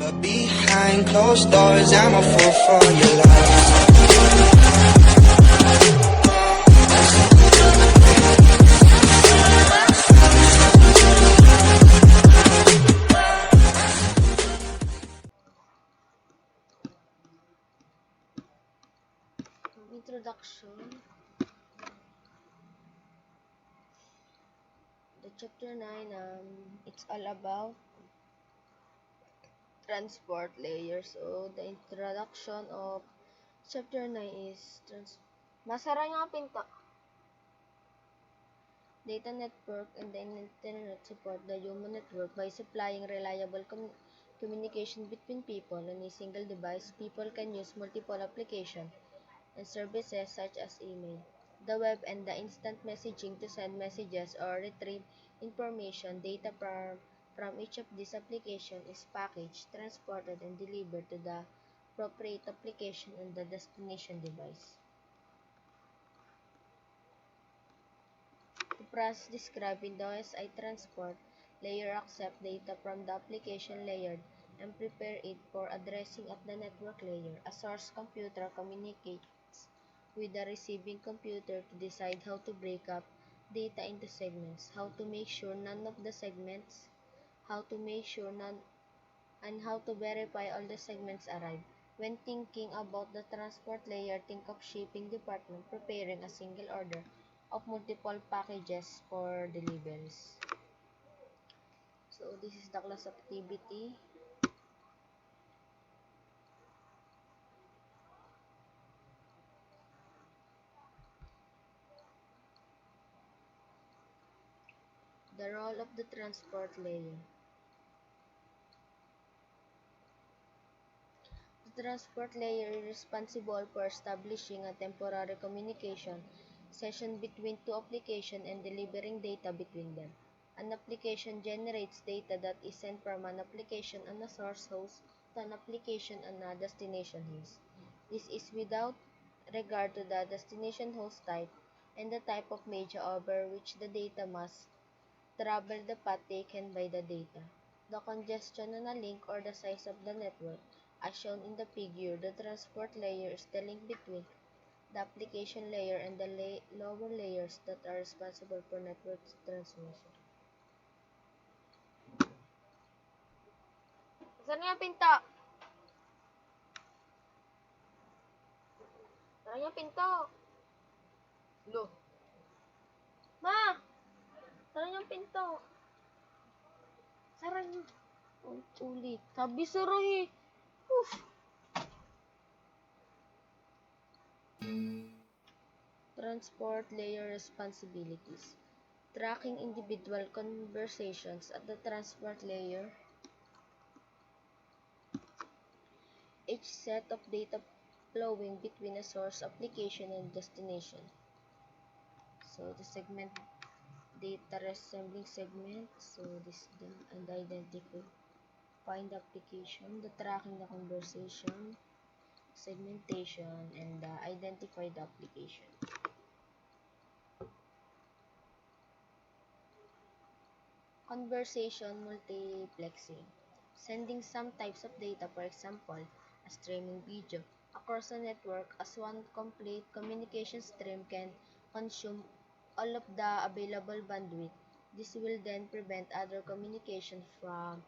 But behind closed doors, I'm a fool for your love. Introduction. The chapter 9, it's all about transport layers. So, the introduction of chapter 9 is Masara yung pinto. Data network and the internet support the human network by supplying reliable communication between people on a single device. People can use multiple applications and services such as email, the web, and the instant messaging to send messages or retrieve information. Data from each of these applications is packaged, transported, and delivered to the appropriate application on the destination device. The process described in the OSI transport layer accepts data from the application layer and prepare it for addressing at the network layer. A source computer communicates with the receiving computer to decide how to break up data into segments, how to make sure none of the segments, how to make sure none, and how to verify all the segments arrive. When thinking about the transport layer, think of shipping department preparing a single order of multiple packages for deliveries. So this is the class activity. The role of the transport layer. The transport layer is responsible for establishing a temporary communication session between two applications and delivering data between them. An application generates data that is sent from an application on a source host to an application on a destination host. This is without regard to the destination host type and the type of media over which the data must travel, the path taken by the data, the congestion on a link, or the size of the network. As shown in the figure, the transport layer is the link between the application layer and the lower layers that are responsible for network transmission. Saan nga pinto? Saan nga pinto? Lo. Ma! Saan yung pinto? Sara niyo. Ulit. Sabi sara eh. Oof. Transport layer responsibilities. Tracking individual conversations at the transport layer. Each set of data flowing between a source application and destination. So the segment data resembling segment. So this the and identify. Find the application, the tracking the conversation, segmentation, and identify the application. Conversation multiplexing. Sending some types of data, for example, a streaming video, across a network as one complete communication stream can consume all of the available bandwidth. This will then prevent other communication from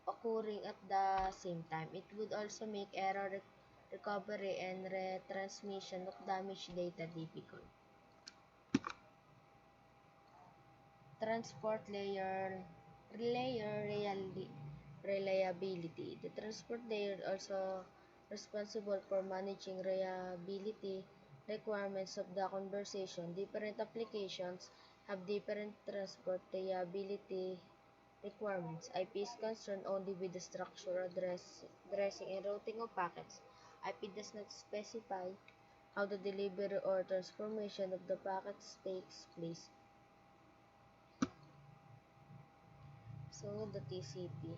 occurring at the same time. It would also make error recovery and retransmission of damaged data difficult. Transport layer reliability. The transport layer is also responsible for managing reliability requirements of the conversation. Different applications have different transport reliability requirements. IP is concerned only with the structure, addressing, and routing of packets. IP does not specify how the delivery or transformation of the packets takes place. So the TCP.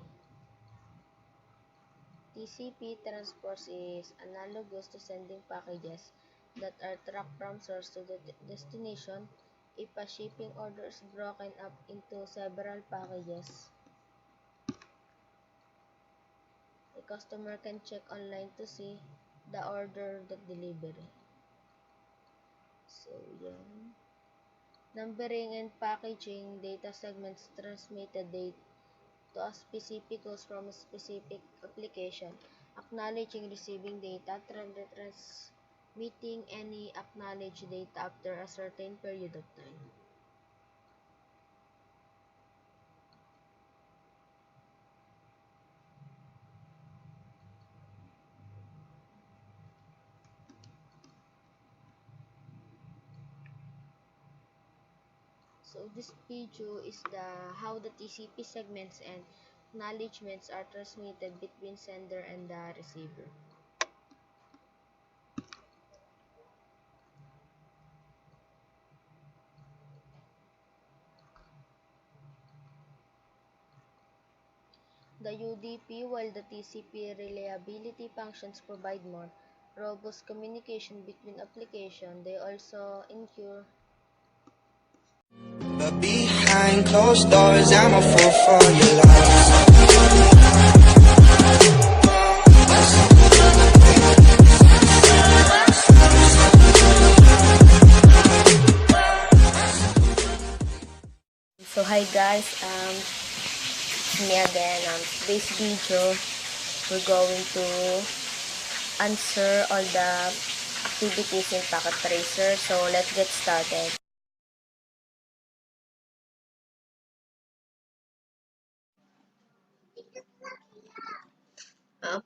TCP transport is analogous to sending packages that are tracked from source to the destination. If a shipping order is broken up into several packages, customer can check online to see the order, the delivery. So, yan. Numbering and packaging data segments transmitted data to a specific host from a specific application, acknowledging receiving data, transmitting any acknowledged data after a certain period of time. So this video is the how the TCP segments and acknowledgements are transmitted between sender and the receiver. The UDP, while the TCP reliability functions provide more robust communication between applications, they also incur. But behind closed doors, I'm a fool for your love. So hi guys, it's me again. Today's video, we're going to answer all the activities in Packet Tracer. So let's get started.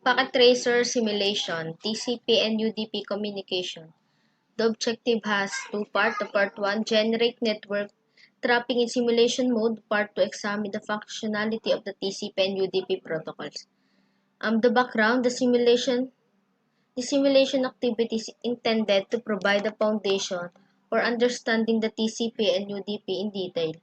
Packet Tracer Simulation, TCP and UDP communication. The objective has two parts. The part 1, generate network traffic in simulation mode. Part 2, examine the functionality of the TCP and UDP protocols. The background, the simulation activity is intended to provide a foundation for understanding the TCP and UDP in detail.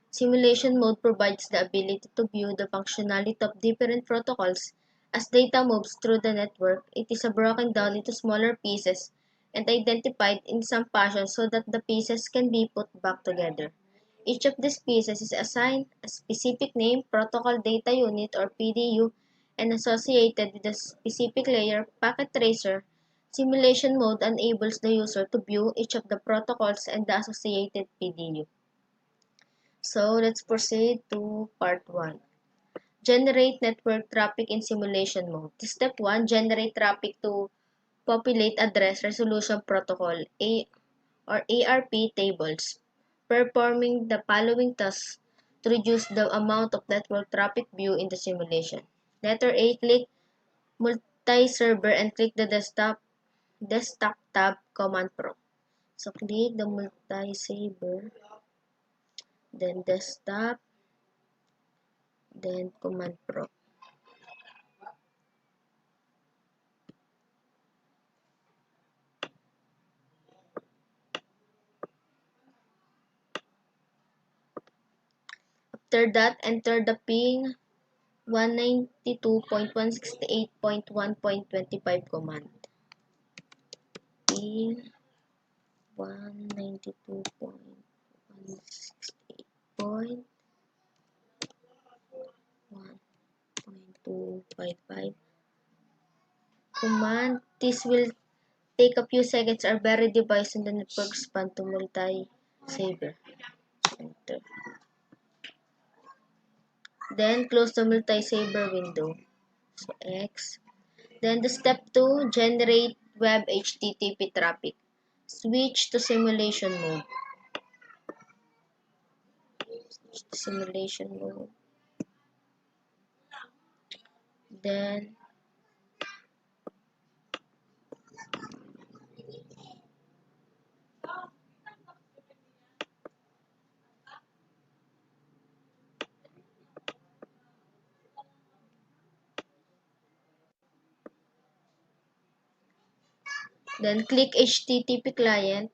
Simulation mode provides the ability to view the functionality of different protocols as data moves through the network. It is broken down into smaller pieces and identified in some fashion so that the pieces can be put back together. Each of these pieces is assigned a specific name, protocol data unit or PDU, and associated with a specific layer. Packet Tracer simulation mode enables the user to view each of the protocols and the associated PDU. So let's proceed to part 1. Generate network traffic in simulation mode. Step 1, generate traffic to populate address resolution protocol or ARP tables, performing the following tasks to reduce the amount of network traffic view in the simulation. Letter A, click multi-server and click the desktop tab command prompt. So click the multi-server, then desktop, then command prompt. After that, enter the ping 192.168.1.25 command. Ping 192.168.1.255 command. This will take a few seconds or very device in the network respond to multi-saver. Enter. Then close the multi-saver window. So X. Then the step 2, generate web HTTP traffic. Switch to simulation mode. Simulation mode. Then click HTTP client.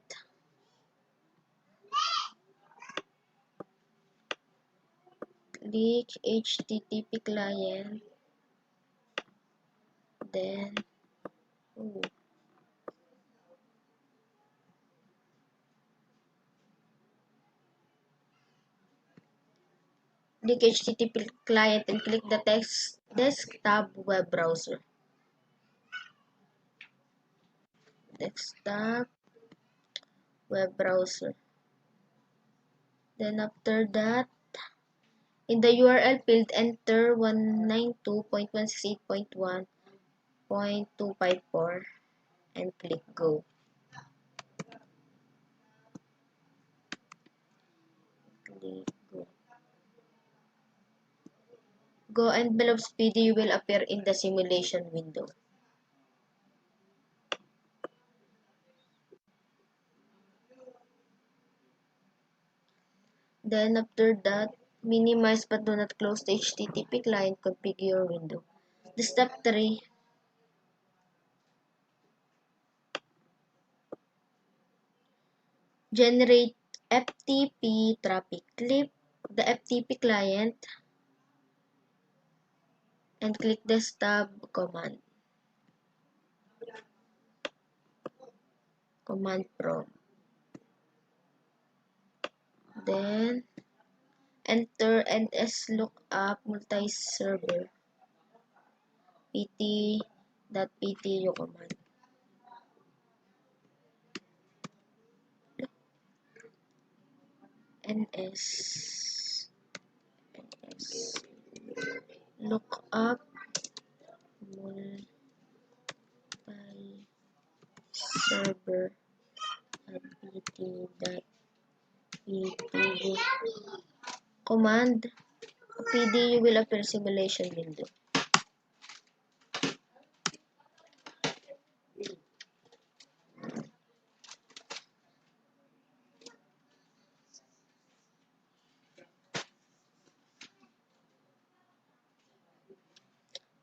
Click HTTP client. Then click HTTP client and click the text desktop web browser. Desktop web browser. Then after that, in the URL field, enter 192.168.1.254 and click go. Click go. Go envelope speedy will appear in the simulation window. Then after that, minimize but do not close the HTTP client configure window. The step 3, generate FTP traffic. Click the FTP client and click the stub command. Command prompt. Then enter nslookup multi-server pt.pt yung command. ns lookup multi-server at pt.ptu command. PDU will appear simulation window.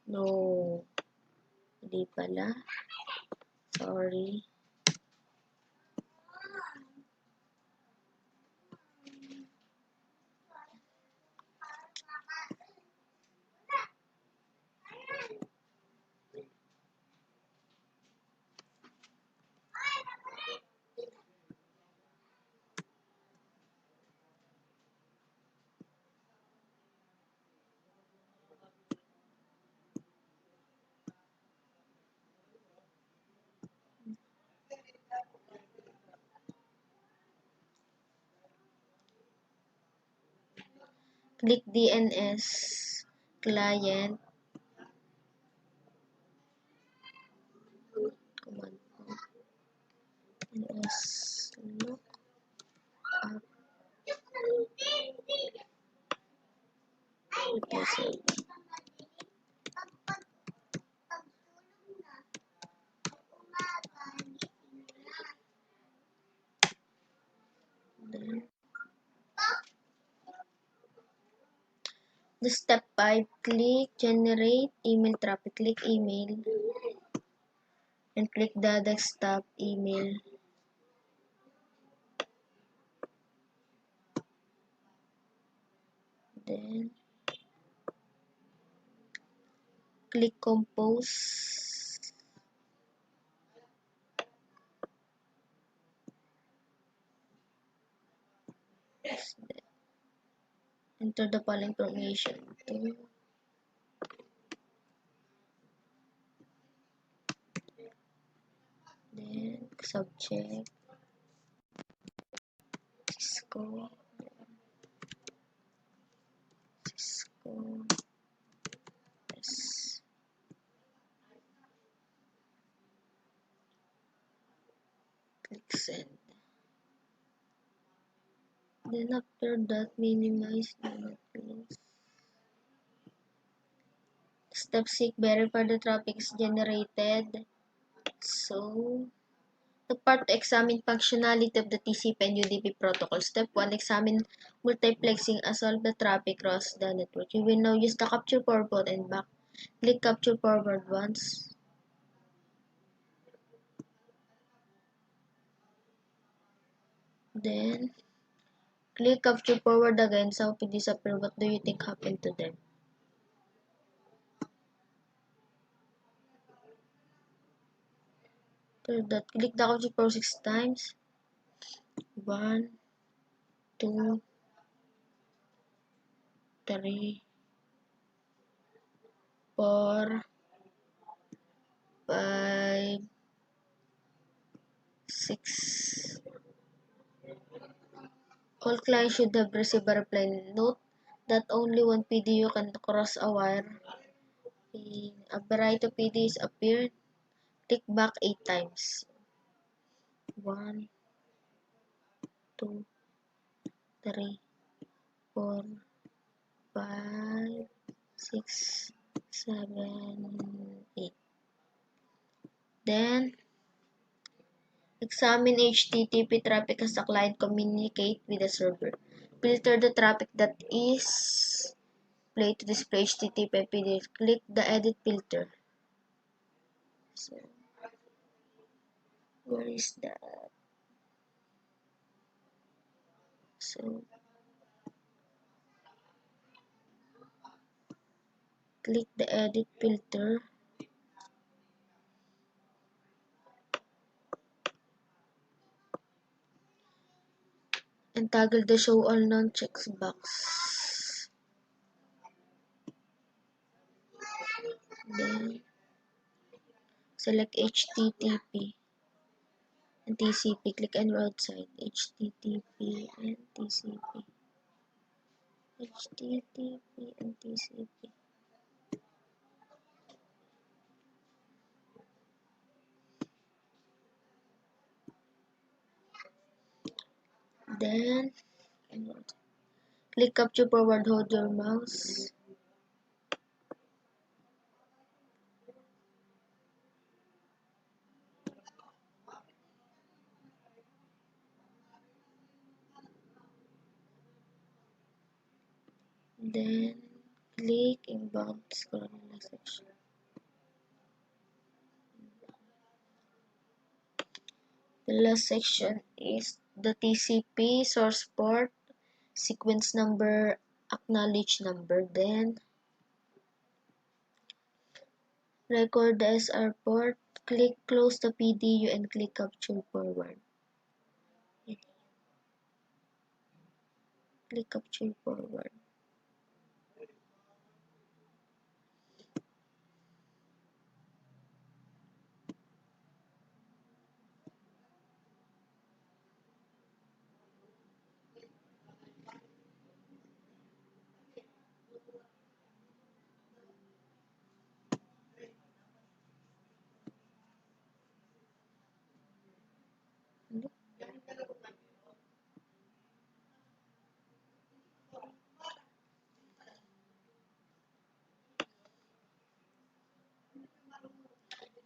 No, hindi pala. Sorry. Click DNS client. Command DNS lookup. Okay, the step 5, click generate email traffic. Click email and click the desktop email. Then click compose. Enter the following information. Then subject Cisco yes. Click send. Then after that, minimize do not close. Step 6, verify the traffic is generated. So, the part to examine functionality of the TCP and UDP protocol. Step 1, examine multiplexing and solve the traffic across the network. You will now use the capture forward and back. Click capture forward once. Then, click capture forward again. Some will disappear. What do you think happened to them? After that, click the capture forward 6 times. 1, 2, 3, 4, 5, 6. All clients should have received a reply. Note that only one PDU can cross a wire. A variety of PDUs appeared. Click back 8 times. 1, 2, 3, 4, 5, 6, 7, 8. Then, examine HTTP traffic as the client communicate with the server. Filter the traffic that is played to display HTTP PDF. Click the edit filter. So, where is that? So, click the edit filter. And toggle the show all non-checks box. Then, select HTTP and TCP. Click on outside. HTTP and TCP. HTTP and TCP. Then, click capture forward, hold your mouse. Then, click inbound, scroll to the section. The last section is the TCP source port, sequence number, acknowledge number. Then, record the SR port, click close the PDU and click capture forward. Click capture forward.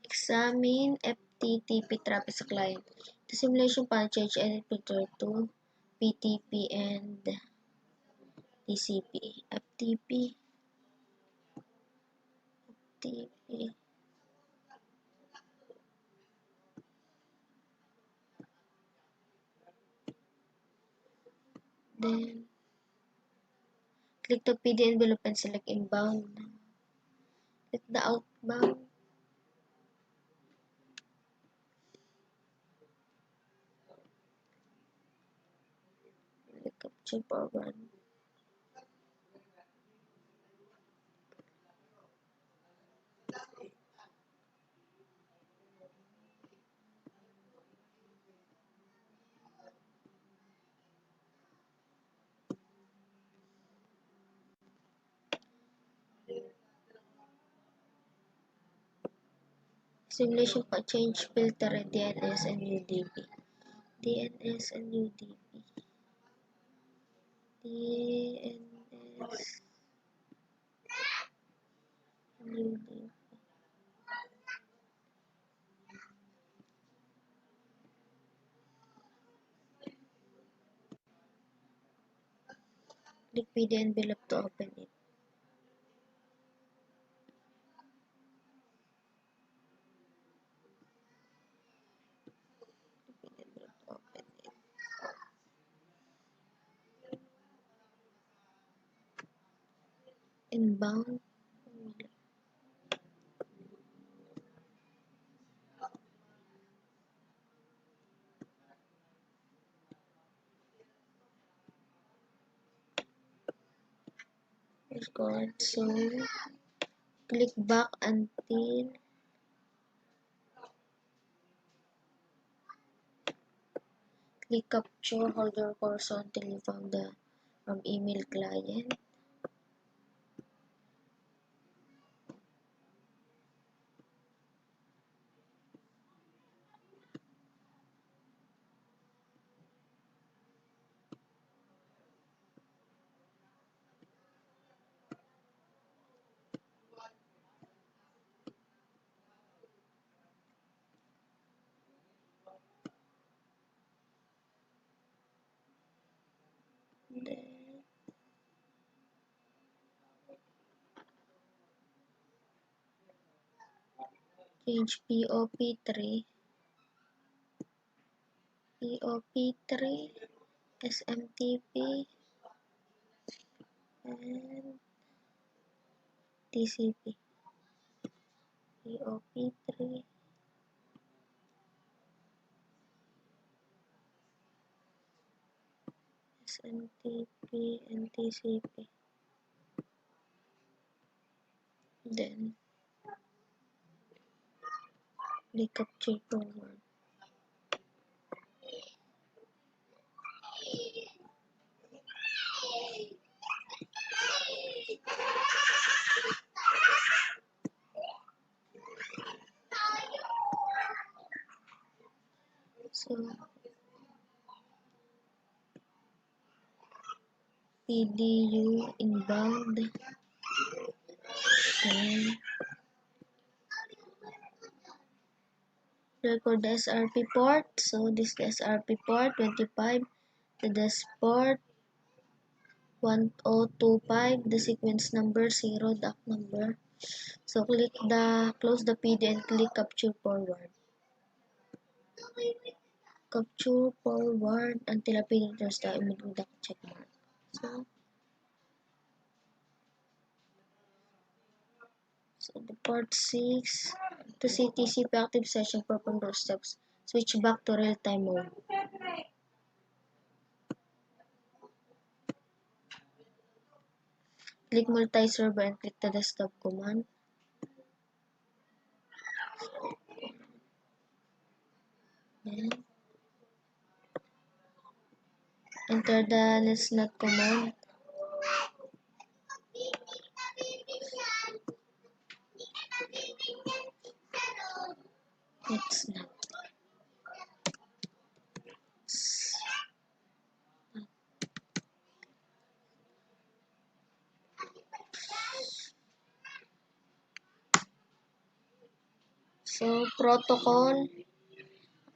Examine FTTP traffic sa client. The simulation panel change edit filter to PTP and TCP. FTP. FTP. Then, click the PD envelope and select inbound. Click the outbound. Click capture forward. Simulation pa change filter and DNS and UDP. DNS and UDP. DNS and UDP. Click PD envelope to open it. Open it. Inbound. Record. So, click back until click capture, hold your cursor until you found the email client. Then change POP3, SMTP, and TCP. POP3, SMTP, and TCP. Then click capture forward. So PDU inbound and record the SRP port. So this is the SRP port 25, the desk port 1025, the sequence number 0, the act number. So close the PD and click capture forward. Capture forward until appearing there's the image with the check mark. So the port 6 to see TCP active session perform those steps. Switch back to real-time mode. Click multi-server and click the desktop command. Then enter the netnut command. Netnut. So protocol,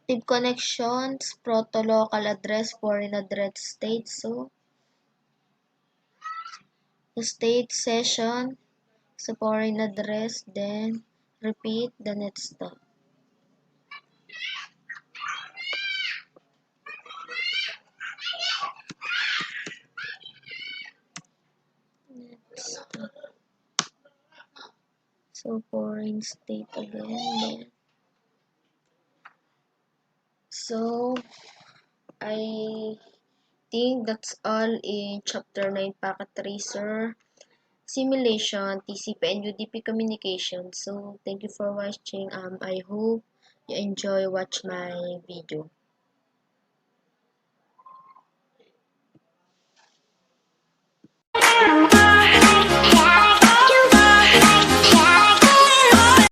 active connections, proto local address, foreign address state. So the state session sa foreign address, then repeat the netstop. So foreign state again. So I think that's all in chapter 9 packet tracer simulation, TCP and UDP communication. So thank you for watching. I hope you enjoy watch my video.